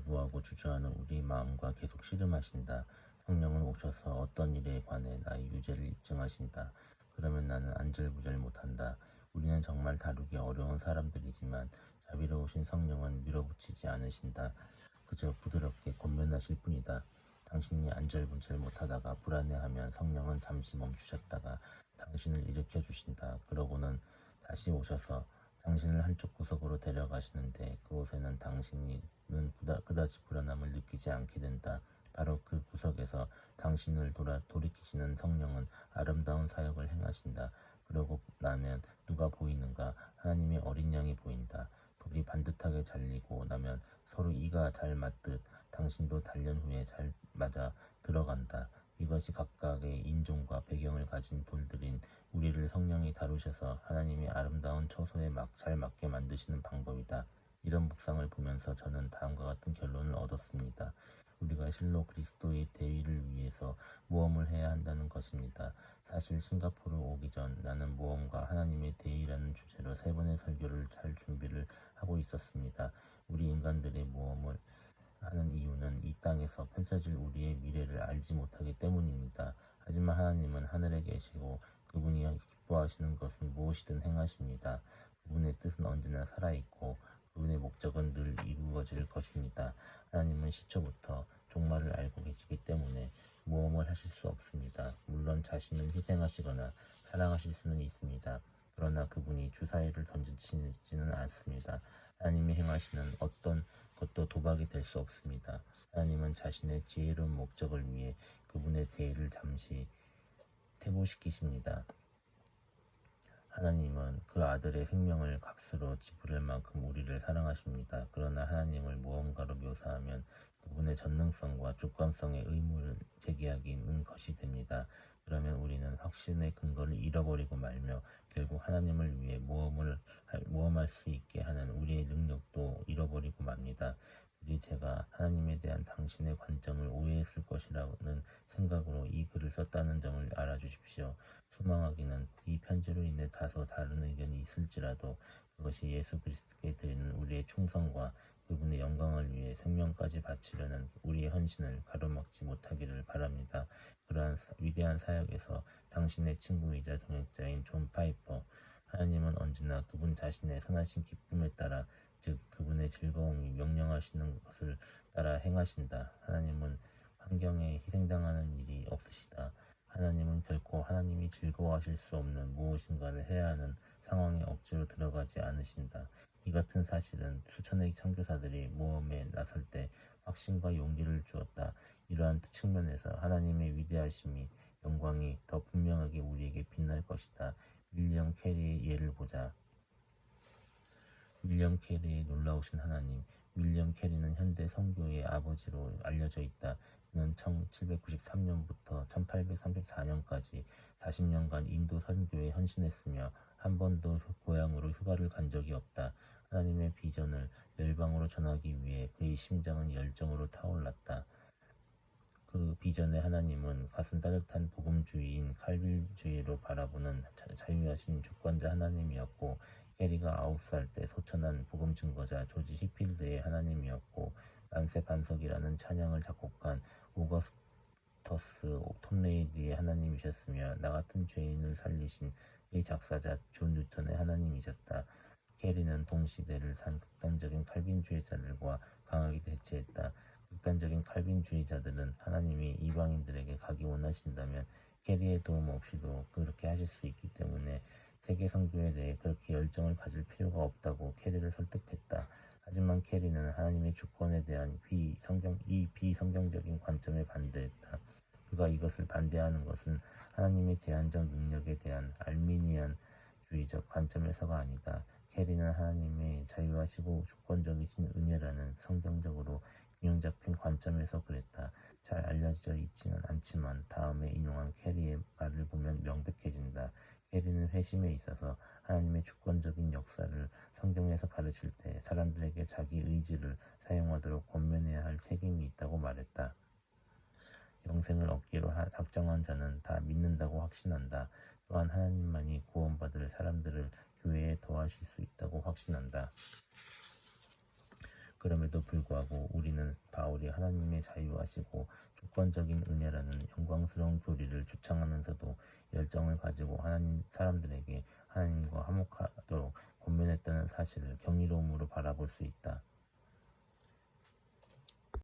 거부하고 주저하는 우리 마음과 계속 씨름하신다. 성령은 오셔서 어떤 일에 관해 나의 유죄를 입증하신다. 그러면 나는 안절부절 못한다. 우리는 정말 다루기 어려운 사람들이지만 자비로우신 성령은 밀어붙이지 않으신다. 그저 부드럽게 권면하실 뿐이다. 당신이 안절부절 못하다가 불안해하면 성령은 잠시 멈추셨다가 당신을 일으켜 주신다. 그러고는 다시 오셔서 당신을 한쪽 구석으로 데려가시는데 그곳에는 당신은 그다지 불안함을 느끼지 않게 된다. 바로 그 구석에서 당신을 돌이키시는 성령은 아름다운 사역을 행하신다. 그러고 나면 누가 보이는가? 하나님의 어린 양이 보인다. 돌이 반듯하게 잘리고 나면 서로 이가 잘 맞듯 당신도 단련 후에 잘 맞아 들어간다. 이것이 각각의 인종과 배경을 가진 돌들인 우리를 성령이 다루셔서 하나님의 아름다운 처소에 잘 맞게 만드시는 방법이다. 이런 묵상을 보면서 저는 다음과 같은 결론을 얻었습니다. 우리가 실로 그리스도의 대의를 위해서 모험을 해야 한다는 것입니다. 사실 싱가포르 오기 전 나는 모험과 하나님의 대의라는 주제로 3번의 설교를 잘 준비를 하고 있었습니다. 우리 인간들의 모험을 하는 이유는 이 땅에서 펼쳐질 우리의 미래를 알지 못하기 때문입니다. 하지만 하나님은 하늘에 계시고 그분이 기뻐하시는 것은 무엇이든 행하십니다. 그분의 뜻은 언제나 살아있고 그분의 목적은 늘 이루어질 것입니다. 하나님은 시초부터 종말을 알고 계시기 때문에 모험을 하실 수 없습니다. 물론 자신을 희생하시거나 사랑하실 수는 있습니다. 그러나 그분이 주사위를 던지지는 않습니다. 하나님이 행하시는 어떤 것도 도박이 될 수 없습니다. 하나님은 자신의 지혜로운 목적을 위해 그분의 대의를 잠시 퇴보시키십니다. 하나님은 그 아들의 생명을 값으로 지불할 만큼 우리를 사랑하십니다. 그러나 하나님을 모험가로 묘사하면 그분의 전능성과 주권성의 의무를 제기하기는 것이 됩니다. 그러면 우리는 확신의 근거를 잃어버리고 말며 결국 하나님을 위해 모험할 수 있게 하는 우리의 능력도 잃어버리고 맙니다. 부디 제가 하나님에 대한 당신의 관점을 오해했을 것이라는 생각으로 이 글을 썼다는 점을 알아주십시오. 소망하기는 이 편지로 인해 다소 다른 의견이 있을지라도 그것이 예수 그리스도께 드리는 우리의 충성과 그분의 영광을 위해 생명까지 바치려는 우리의 헌신을 가로막지 못하기를 바랍니다. 그러한 위대한 사역에서 당신의 친구이자 동역자인 존 파이퍼, 하나님은 언제나 그분 자신의 선하신 기쁨에 따라 즉 그분의 즐거움이 명령하시는 것을 따라 행하신다. 하나님은 환경에 희생당하는 일이 없으시다. 하나님은 결코 하나님이 즐거워하실 수 없는 무엇인가를 해야 하는 상황에 억지로 들어가지 않으신다. 이 같은 사실은 수천의 선교사들이 모험에 나설 때 확신과 용기를 주었다. 이러한 측면에서 하나님의 위대하심이 영광이 더 분명하게 우리에게 빛날 것이다. 윌리엄 캐리의 예를 보자. 윌리엄 캐리의 놀라우신 하나님. 윌리엄 캐리는 현대 선교의 아버지로 알려져 있다. 그는 1793년부터 1834년까지 40년간 인도 선교에 헌신했으며 한 번도 고향으로 휴가를 간 적이 없다. 하나님의 비전을 열방으로 전하기 위해 그의 심장은 열정으로 타올랐다. 그 비전의 하나님은 가슴 따뜻한 복음주의인 칼빌주의로 바라보는 자유하신 주권자 하나님이었고 캐리가 9살 때 소천한 복음 증거자 조지 히필드의 하나님이었고 만세 반석이라는 찬양을 작곡한 오거스터스 톰레이드의 하나님이셨으며 나같은 죄인을 살리신 의 작사자 존 뉴턴의 하나님이셨다. 캐리는 동시대를 산 극단적인 칼빈주의자들과 강하게 대치했다. 극단적인 칼빈주의자들은 하나님이 이방인들에게 가기 원하신다면 캐리의 도움 없이도 그렇게 하실 수 있기 때문에 세계 선교에 대해 그렇게 열정을 가질 필요가 없다고 캐리를 설득했다. 하지만 캐리는 하나님의 주권에 대한 비성경적인 관점에 반대했다. 그가 이것을 반대하는 것은 하나님의 제한적 능력에 대한 알미니안주의적 관점에서가 아니다. 캐리는 하나님의 자유하시고 주권적이신 은혜라는 성경적으로 균형 잡힌 관점에서 그랬다. 잘 알려져 있지는 않지만 다음에 인용한 캐리의 말을 보면 명백해진다. 캐리는 회심에 있어서 하나님의 주권적인 역사를 성경에서 가르칠 때 사람들에게 자기 의지를 사용하도록 권면해야 할 책임이 있다고 말했다. 영생을 얻기로 작정한 자는 다 믿는다고 확신한다. 또한 하나님만이 구원받을 사람들을 교회에 더하실 수 있다고 확신한다. 그럼에도 불구하고 우리는 바울이 하나님의 자유하시고 주권적인 은혜라는 영광스러운 교리를 주창하면서도 열정을 가지고 하나님 사람들에게 하나님과 화목하도록 권면했다는 사실을 경이로움으로 바라볼 수 있다.